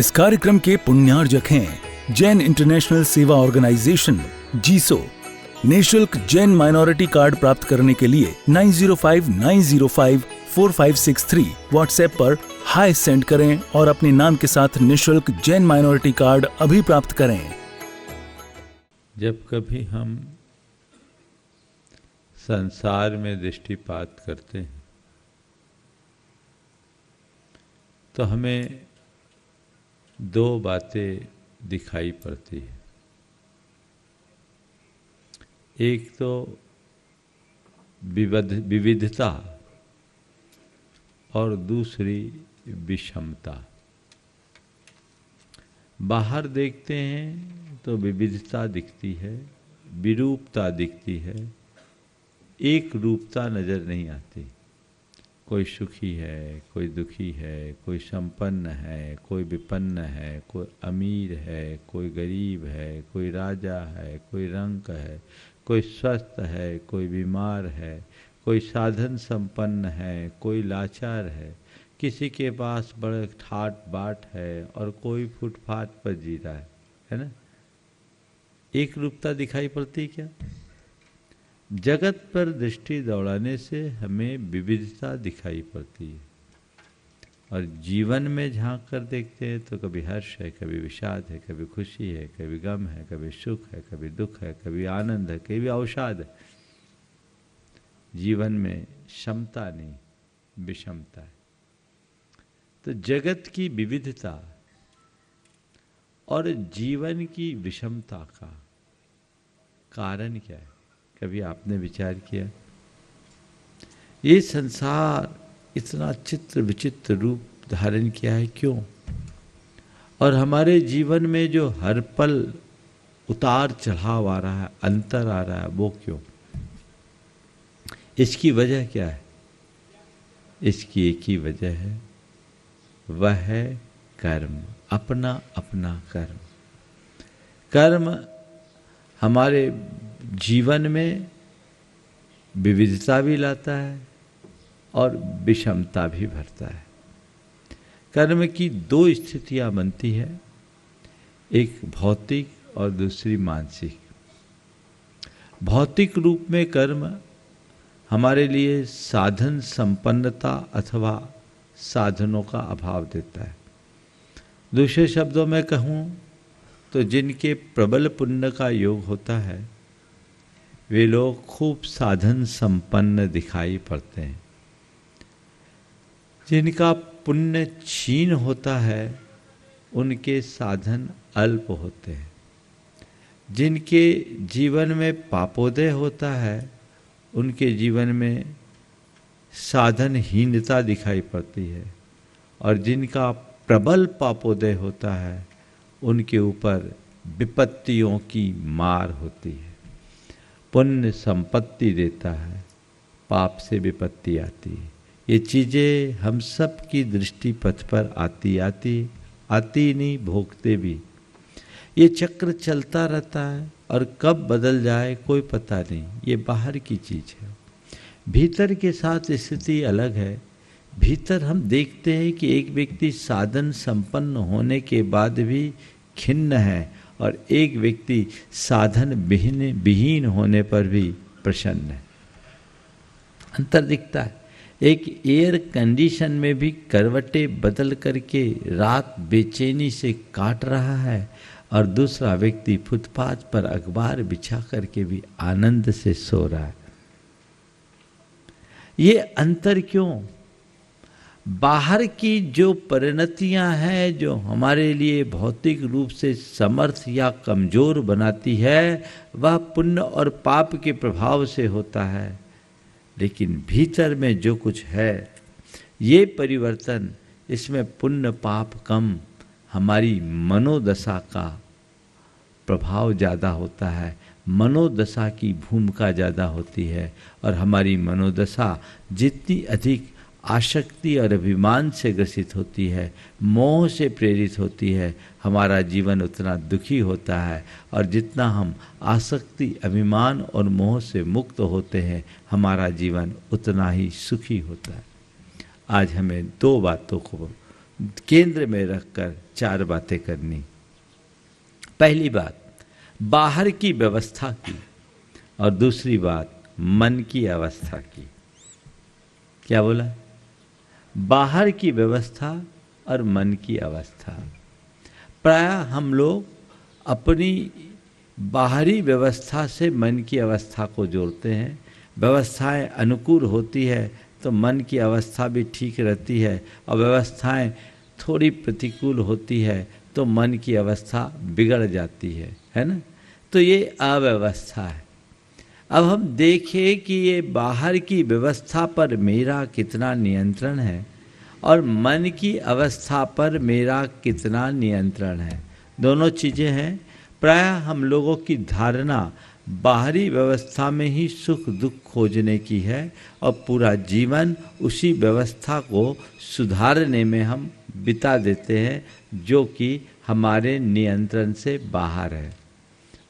इस कार्यक्रम के पुण्यार्जक हैं जैन इंटरनेशनल सेवा ऑर्गेनाइजेशन जीसो। निःशुल्क जैन माइनॉरिटी कार्ड प्राप्त करने के लिए 9059054563 व्हाट्सएप पर हाय सेंड करें और अपने नाम के साथ निःशुल्क जैन माइनॉरिटी कार्ड अभी प्राप्त करें। जब कभी हम संसार में दृष्टिपात करते हैं तो हमें दो बातें दिखाई पड़ती है। एक तो विविधता और दूसरी विषमता। बाहर देखते हैं तो विविधता दिखती है, विरूपता दिखती है, एक रूपता नजर नहीं आती। कोई सुखी है, कोई दुखी है, कोई संपन्न है, कोई विपन्न है, कोई अमीर है, कोई गरीब है, कोई राजा है, कोई रंक है, कोई स्वस्थ है, कोई बीमार है, कोई साधन संपन्न है, कोई लाचार है, किसी के पास बड़ा ठाट बाट है और कोई फुटपाथ पर जी रहा है ना। एक रूपता दिखाई पड़ती क्या? जगत पर दृष्टि दौड़ाने से हमें विविधता दिखाई पड़ती है और जीवन में झांक कर देखते हैं तो कभी हर्ष है, कभी विषाद है, कभी खुशी है, कभी गम है, कभी सुख है, कभी दुख है, कभी आनंद है, कभी अवसाद है। जीवन में क्षमता नहीं, विषमता है। तो जगत की विविधता और जीवन की विषमता का कारण क्या है? कभी आपने विचार किया? ये संसार इतना चित्र विचित्र रूप धारण किया है क्यों? और हमारे जीवन में जो हर पल उतार चढ़ाव आ रहा है, अंतर आ रहा है, वो क्यों? इसकी वजह क्या है? इसकी एक ही वजह है, वह है कर्म। अपना अपना कर्म। कर्म हमारे जीवन में विविधता भी लाता है और विषमता भी भरता है। कर्म की दो स्थितियां बनती है, एक भौतिक और दूसरी मानसिक। भौतिक रूप में कर्म हमारे लिए साधन संपन्नता अथवा साधनों का अभाव देता है। दूसरे शब्दों में कहूँ तो जिनके प्रबल पुण्य का योग होता है वे लोग खूब साधन संपन्न दिखाई पड़ते हैं। जिनका पुण्य क्षीण होता है उनके साधन अल्प होते हैं। जिनके जीवन में पापोदय होता है उनके जीवन में साधनहीनता दिखाई पड़ती है और जिनका प्रबल पापोदय होता है उनके ऊपर विपत्तियों की मार होती है। पुण्य संपत्ति देता है, पाप से विपत्ति आती है। ये चीज़ें हम सब की दृष्टि पथ पर आती नहीं, भोगते भी। ये चक्र चलता रहता है और कब बदल जाए कोई पता नहीं। ये बाहर की चीज़ है। भीतर के साथ स्थिति अलग है। भीतर हम देखते हैं कि एक व्यक्ति साधन संपन्न होने के बाद भी खिन्न है और एक व्यक्ति साधन विहीन होने पर भी प्रसन्न है। अंतर दिखता है। एक एयर कंडीशन में भी करवटें बदल करके रात बेचैनी से काट रहा है और दूसरा व्यक्ति फुटपाथ पर अखबार बिछा करके भी आनंद से सो रहा है। ये अंतर क्यों? बाहर की जो परिणतियां हैं जो हमारे लिए भौतिक रूप से समर्थ या कमजोर बनाती है वह पुण्य और पाप के प्रभाव से होता है। लेकिन भीतर में जो कुछ है ये परिवर्तन, इसमें पुण्य पाप कम, हमारी मनोदशा का प्रभाव ज़्यादा होता है। मनोदशा की भूमिका ज़्यादा होती है और हमारी मनोदशा जितनी अधिक आसक्ति और अभिमान से ग्रसित होती है, मोह से प्रेरित होती है, हमारा जीवन उतना दुखी होता है। और जितना हम आसक्ति, अभिमान और मोह से मुक्त होते हैं हमारा जीवन उतना ही सुखी होता है। आज हमें दो बातों को केंद्र में रखकर 4 बातें करनी। पहली बात बाहर की व्यवस्था की, और दूसरी बात मन की अवस्था की। क्या बोला? बाहर की व्यवस्था और मन की अवस्था। प्रायः हम लोग अपनी बाहरी व्यवस्था से मन की अवस्था को जोड़ते हैं। व्यवस्थाएं अनुकूल होती है तो मन की अवस्था भी ठीक रहती है, और व्यवस्थाएं थोड़ी प्रतिकूल होती है तो मन की अवस्था बिगड़ जाती है ना। तो ये अव्यवस्था है। अब हम देखें कि ये बाहर की व्यवस्था पर मेरा कितना नियंत्रण है और मन की अवस्था पर मेरा कितना नियंत्रण है। दोनों चीज़ें हैं। प्रायः हम लोगों की धारणा बाहरी व्यवस्था में ही सुख दुख खोजने की है, और पूरा जीवन उसी व्यवस्था को सुधारने में हम बिता देते हैं, जो कि हमारे नियंत्रण से बाहर है।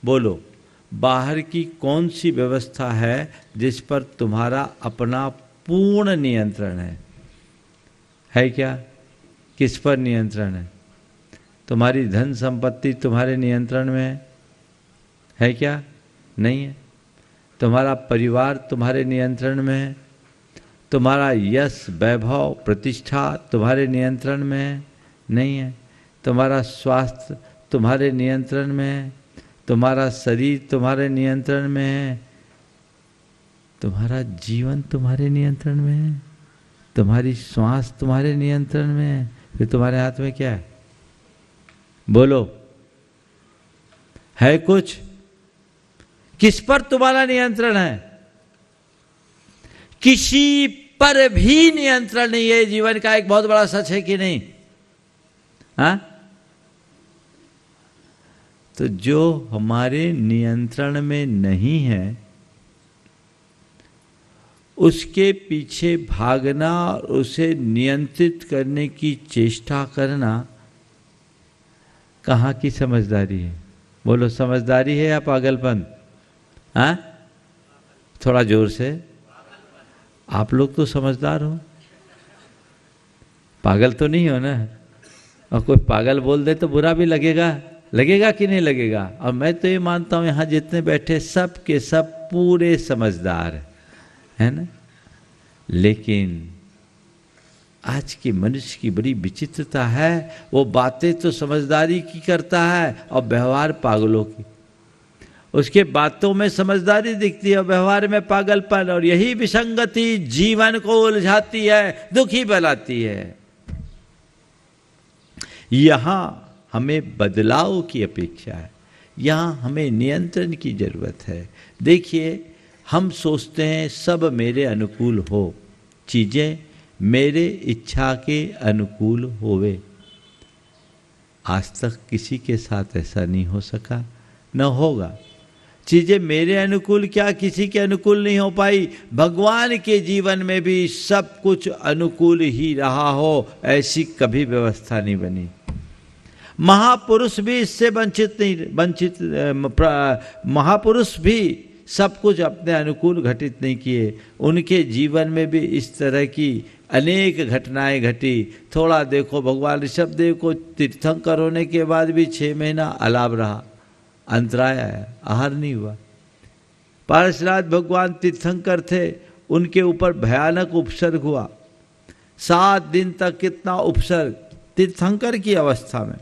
बोलो, बाहर की कौन सी व्यवस्था है जिस पर तुम्हारा अपना पूर्ण नियंत्रण है क्या? किस पर नियंत्रण है? तुम्हारी धन संपत्ति तुम्हारे नियंत्रण में है क्या? नहीं है। तुम्हारा परिवार तुम्हारे नियंत्रण में है? तुम्हारा यश वैभव प्रतिष्ठा तुम्हारे नियंत्रण में है? नहीं है। तुम्हारा स्वास्थ्य तुम्हारे नियंत्रण में है? तुम्हारा शरीर तुम्हारे नियंत्रण में है? तुम्हारा जीवन तुम्हारे नियंत्रण में है? तुम्हारी श्वास तुम्हारे नियंत्रण में है? फिर तुम्हारे हाथ में क्या है? बोलो, है कुछ? किस पर तुम्हारा नियंत्रण है? किसी पर भी नियंत्रण नहीं है। जीवन का एक बहुत बड़ा सच है कि नहीं? हाँ? तो जो हमारे नियंत्रण में नहीं है उसके पीछे भागना और उसे नियंत्रित करने की चेष्टा करना कहाँ की समझदारी है? बोलो, समझदारी है या पागलपन? हाँ, थोड़ा जोर से। आप लोग तो समझदार हो, पागल तो नहीं हो ना। और कोई पागल बोल दे तो बुरा भी लगेगा कि नहीं लगेगा? और मैं तो ये मानता हूं यहाँ जितने बैठे सब के सब पूरे समझदार है ना। लेकिन आज के मनुष्य की बड़ी विचित्रता है, वो बातें तो समझदारी की करता है और व्यवहार पागलों की। उसके बातों में समझदारी दिखती है और व्यवहार में पागलपन, और यही विसंगति जीवन को उलझाती है, दुखी बनाती है। यहां हमें बदलाव की अपेक्षा है, यहां हमें नियंत्रण की जरूरत है। देखिए, हम सोचते हैं सब मेरे अनुकूल हो, चीजें मेरे इच्छा के अनुकूल होवे। आज तक किसी के साथ ऐसा नहीं हो सका, न होगा। चीजें मेरे अनुकूल क्या किसी के अनुकूल नहीं हो पाई। भगवान के जीवन में भी सब कुछ अनुकूल ही रहा हो, ऐसी कभी व्यवस्था नहीं बनी। महापुरुष भी इससे महापुरुष भी सब कुछ अपने अनुकूल घटित नहीं किए। उनके जीवन में भी इस तरह की अनेक घटनाएं घटी। थोड़ा देखो, भगवान ऋषभदेव को तीर्थंकर होने के बाद भी 6 महीना अलाभ रहा, अंतराय आया, आहार नहीं हुआ। पार्श्वनाथ भगवान तीर्थंकर थे, उनके ऊपर भयानक उपसर्ग हुआ। 7 दिन तक कितना उपसर्ग तीर्थंकर की अवस्था में,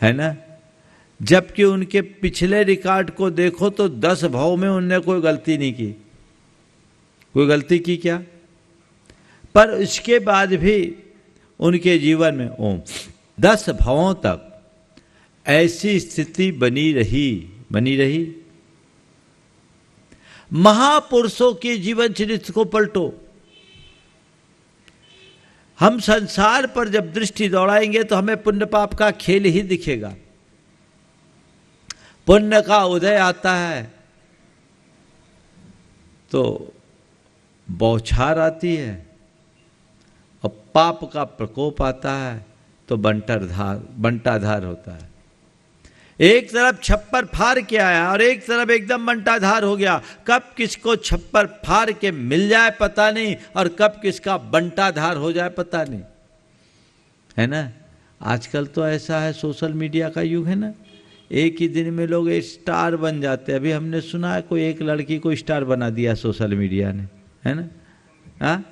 है ना। जबकि उनके पिछले रिकॉर्ड को देखो तो 10 भाव में उनने कोई गलती नहीं की। कोई गलती की क्या? पर इसके बाद भी उनके जीवन में 10 भावों तक ऐसी स्थिति बनी रही। महापुरुषों के जीवन चरित्र को पलटो। हम संसार पर जब दृष्टि दौड़ाएंगे तो हमें पुण्य पाप का खेल ही दिखेगा। पुण्य का उदय आता है तो बौछार आती है, और पाप का प्रकोप आता है तो बंटाधार होता है। एक तरफ छप्पर फाड़ के आया और एक तरफ एकदम बंटाधार हो गया। कब किसको छप्पर फाड़ के मिल जाए पता नहीं, और कब किसका बंटाधार हो जाए पता नहीं। है ना। आजकल तो ऐसा है, सोशल मीडिया का युग है ना, एक ही दिन में लोग स्टार बन जाते हैं। अभी हमने सुना है कोई एक लड़की को स्टार बना दिया सोशल मीडिया ने, है ना। हाँ,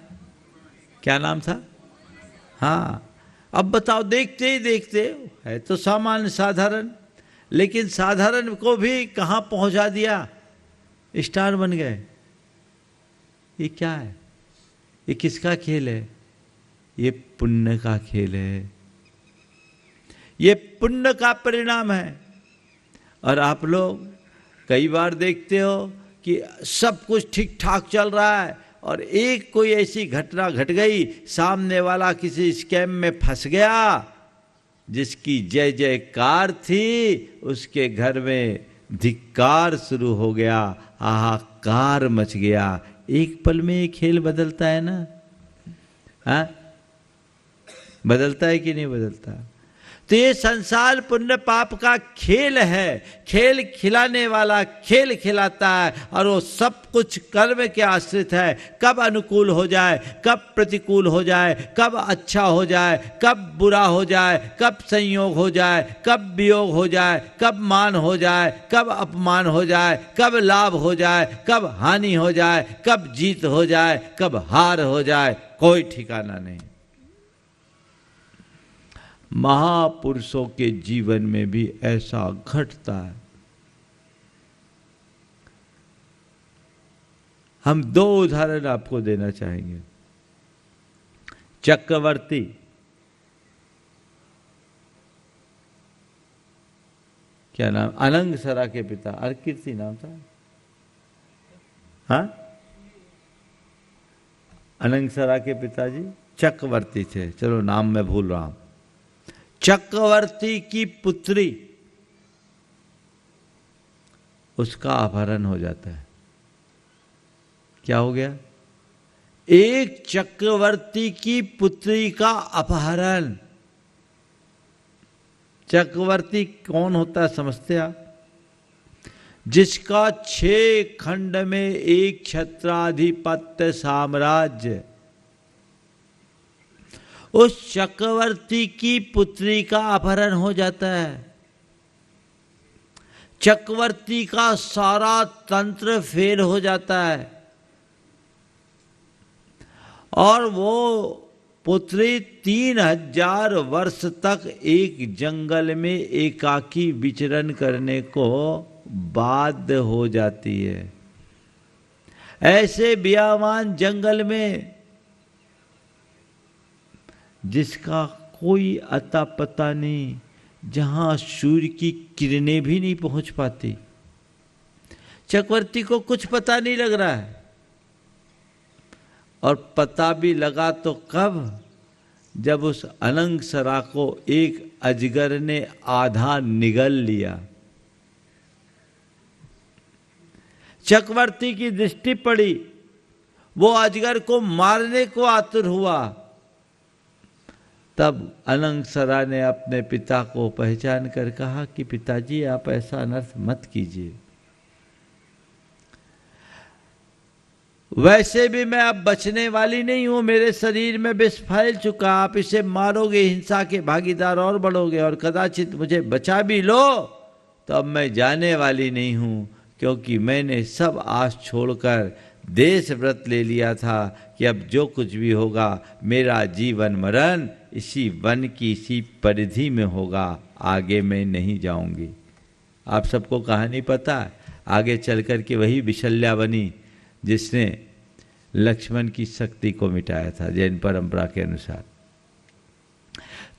क्या नाम था? हाँ, अब बताओ, देखते ही देखते, है तो सामान्य साधारण, लेकिन साधारण को भी कहाँ पहुंचा दिया, स्टार बन गए। ये क्या है? ये किसका खेल है? ये पुण्य का खेल है, ये पुण्य का परिणाम है। और आप लोग कई बार देखते हो कि सब कुछ ठीक ठाक चल रहा है और एक कोई ऐसी घटना घट गई, सामने वाला किसी स्कैम में फंस गया, जिसकी जय जयकार थी, उसके घर में धिक्कार शुरू हो गया, हाहाकार मच गया। एक पल में ये खेल बदलता है ना। हाँ, बदलता है कि नहीं बदलता? तो ये संसार पुण्य पाप का खेल है, खेल खिलाने वाला खेल खिलाता है, और वो सब कुछ कर्म के आश्रित है। कब अनुकूल हो जाए, कब प्रतिकूल हो जाए, कब अच्छा हो जाए, कब बुरा हो जाए, कब संयोग हो जाए, कब वियोग हो जाए, कब मान हो जाए, कब अपमान हो जाए, कब लाभ हो जाए, कब हानि हो जाए, कब जीत हो जाए, कब हार हो जाए, कोई ठिकाना नहीं। महापुरुषों के जीवन में भी ऐसा घटता है। हम दो उदाहरण आपको देना चाहेंगे। चक्रवर्ती, क्या नाम, अनंगसरा के पिता, अर्कीर्ति नाम था। हाँ, अनंगसरा के पिताजी चक्रवर्ती थे, चलो नाम मैं भूल रहा हूं। चक्रवर्ती की पुत्री, उसका अपहरण हो जाता है। क्या हो गया? एक चक्रवर्ती की पुत्री का अपहरण। चक्रवर्ती कौन होता है समझते आप? जिसका 6 खंड में एक छत्राधिपत्य साम्राज्य, उस चक्रवर्ती की पुत्री का अपहरण हो जाता है। चक्रवर्ती का सारा तंत्र फेल हो जाता है और वो पुत्री 3000 वर्ष तक एक जंगल में एकाकी विचरण करने को बाध्य हो जाती है। ऐसे बियावान जंगल में जिसका कोई अता पता नहीं, जहां सूर्य की किरणें भी नहीं पहुंच पाती। चक्रवर्ती को कुछ पता नहीं लग रहा है, और पता भी लगा तो कब, जब उस अनंगसरा को एक अजगर ने आधा निगल लिया। चक्रवर्ती की दृष्टि पड़ी, वो अजगर को मारने को आतुर हुआ। तब अनंगसरा ने अपने पिता को पहचान कर कहा कि पिताजी, आप ऐसा अनर्थ मत कीजिए। वैसे भी मैं अब बचने वाली नहीं हूं, मेरे शरीर में विष फैल चुका, आप इसे मारोगे, हिंसा के भागीदार और बढ़ोगे, और कदाचित मुझे बचा भी लो तो अब मैं जाने वाली नहीं हूं, क्योंकि मैंने सब आस छोड़कर देश व्रत ले लिया था कि अब जो कुछ भी होगा, मेरा जीवन मरण इसी वन की इसी परिधि में होगा, आगे मैं नहीं जाऊंगी। आप सबको कहानी पता है, आगे चलकर के वही विशल्या बनी जिसने लक्ष्मण की शक्ति को मिटाया था जैन परंपरा के अनुसार।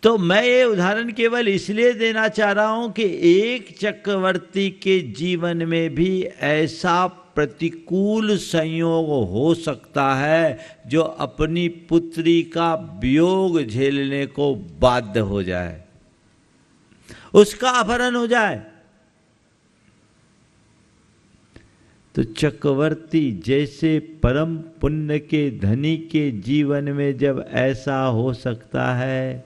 तो मैं ये उदाहरण केवल इसलिए देना चाह रहा हूं कि एक चक्रवर्ती के जीवन में भी ऐसा प्रतिकूल संयोग हो सकता है जो अपनी पुत्री का वियोग झेलने को बाध्य हो जाए, उसका अपहरण हो जाए। तो चक्रवर्ती जैसे परम पुण्य के धनी के जीवन में जब ऐसा हो सकता है,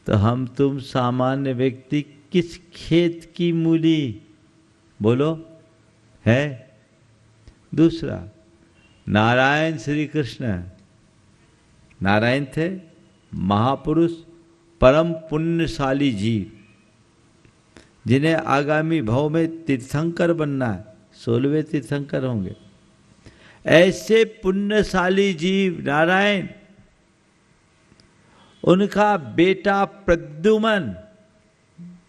तो हम तुम सामान्य व्यक्ति किस खेत की मूली, बोलो, है? दूसरा, नारायण श्री कृष्ण, नारायण थे, महापुरुष, परम पुण्यशाली जीव, जिन्हें आगामी भाव में तीर्थंकर बनना है, 16वें तीर्थंकर होंगे। ऐसे पुण्यशाली जीव नारायण, उनका बेटा प्रद्युमन,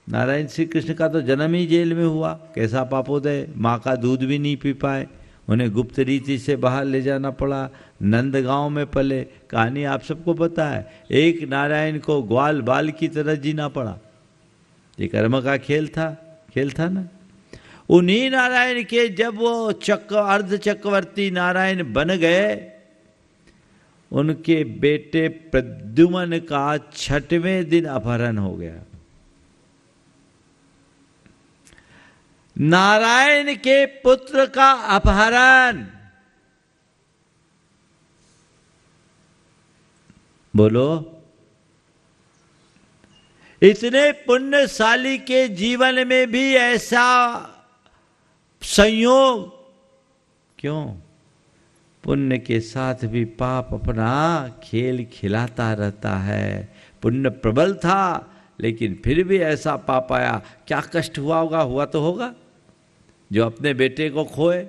नारायण श्री कृष्ण का तो जन्म ही जेल में हुआ, कैसा पापोदय, माँ का दूध भी नहीं पी पाए, उन्हें गुप्त रीति से बाहर ले जाना पड़ा, नंदगांव में पले, कहानी आप सबको पता है। एक नारायण को ग्वाल बाल की तरह जीना पड़ा, ये कर्म का खेल था ना। उन्हीं नारायण के जब वो अर्ध चक्रवर्ती नारायण बन गए, उनके बेटे प्रद्युमन का 6वें दिन अपहरण हो गया। नारायण के पुत्र का अपहरण, बोलो, इतने पुण्यशाली के जीवन में भी ऐसा संयोग क्यों? पुण्य के साथ भी पाप अपना खेल खिलाता रहता है। पुण्य प्रबल था, लेकिन फिर भी ऐसा पाप आया। क्या कष्ट हुआ होगा? हुआ तो होगा, जो अपने बेटे को खोए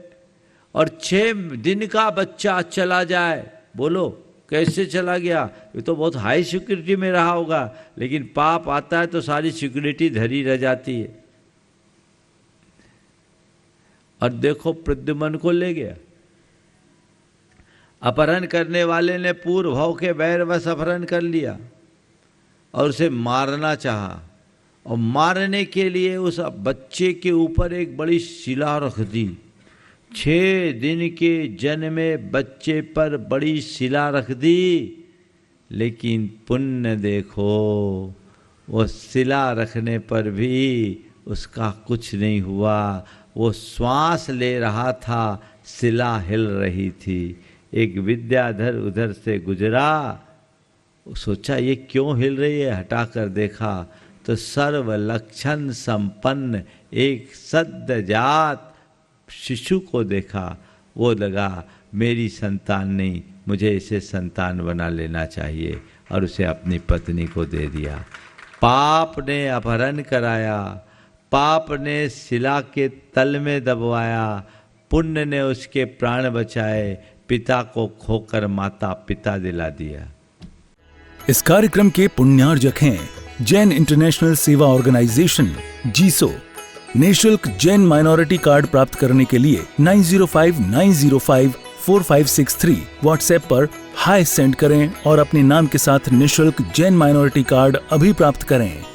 और 6 दिन का बच्चा चला जाए। बोलो कैसे चला गया? ये तो बहुत हाई सिक्योरिटी में रहा होगा, लेकिन पाप आता है तो सारी सिक्योरिटी धरी रह जाती है। और देखो प्रद्युमन को ले गया, अपहरण करने वाले ने पूर्व भाव के बैरवश अपहरण कर लिया और उसे मारना चाहा, और मारने के लिए उस बच्चे के ऊपर एक बड़ी शिला रख दी। 6 दिन के जन्मे बच्चे पर बड़ी शिला रख दी, लेकिन पुण्य देखो, वो शिला रखने पर भी उसका कुछ नहीं हुआ। वो श्वास ले रहा था, शिला हिल रही थी। एक विद्याधर उधर से गुजरा, सोचा ये क्यों हिल रही है, हटाकर देखा तो सर्व लक्षण संपन्न एक सद्यजात शिशु को देखा। वो लगा मेरी संतान नहीं, मुझे इसे संतान बना लेना चाहिए, और उसे अपनी पत्नी को दे दिया। पाप ने अपहरण कराया, पाप ने शिला के तल में दबवाया, पुण्य ने उसके प्राण बचाए, पिता को खोकर माता पिता दिला दिया। इस कार्यक्रम के पुण्यार्जक हैं जैन इंटरनेशनल सेवा ऑर्गेनाइजेशन जीसो। निःशुल्क जैन माइनॉरिटी कार्ड प्राप्त करने के लिए 9059054563 व्हाट्सएप पर हाय सेंड करें और अपने नाम के साथ निःशुल्क जैन माइनॉरिटी कार्ड अभी प्राप्त करें।